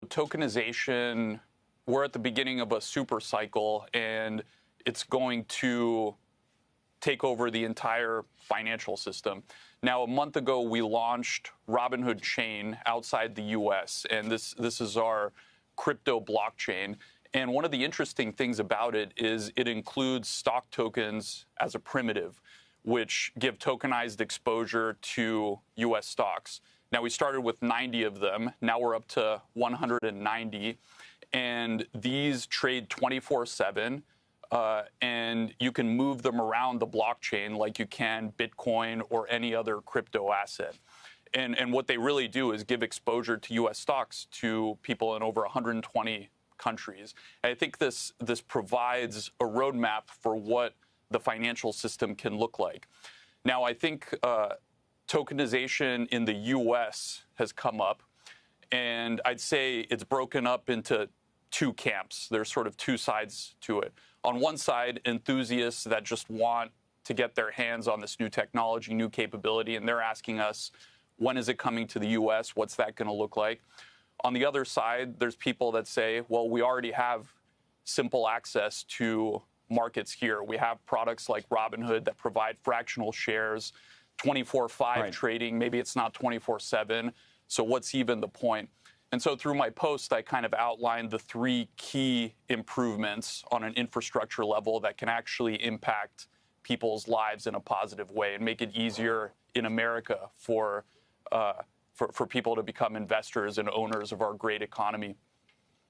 tokenization, we're at the beginning of a super cycle, and it's going to take over the entire financial system. Now, a month ago, we launched Robinhood Chain outside the US, and this is our crypto blockchain. And one of the interesting things about it is it includes stock tokens as a primitive, which give tokenized exposure to US stocks. Now, we started with 90 of them. Now we're up to 190. And these trade 24/7. And you can move them around the blockchain like you can Bitcoin or any other crypto asset. And what they really do is give exposure to U.S. stocks to people in over 120 countries. And I think this provides a roadmap for what the financial system can look like. Now, I think tokenization in the U.S. has come up, and I'd say it's broken up into two camps. There's sort of two sides to it. On one side, enthusiasts that just want to get their hands on this new technology, new capability, and they're asking us, when is it coming to the U.S.? What's that going to look like? On the other side, there's people that say, well, we already have simple access to markets here. We have products like Robinhood that provide fractional shares, 24/5 trading. Maybe it's not 24/7. So what's even the point? And so through my post, I kind of outlined the three key improvements on an infrastructure level that can actually impact people's lives in a positive way and make it easier in America for people to become investors and owners of our great economy.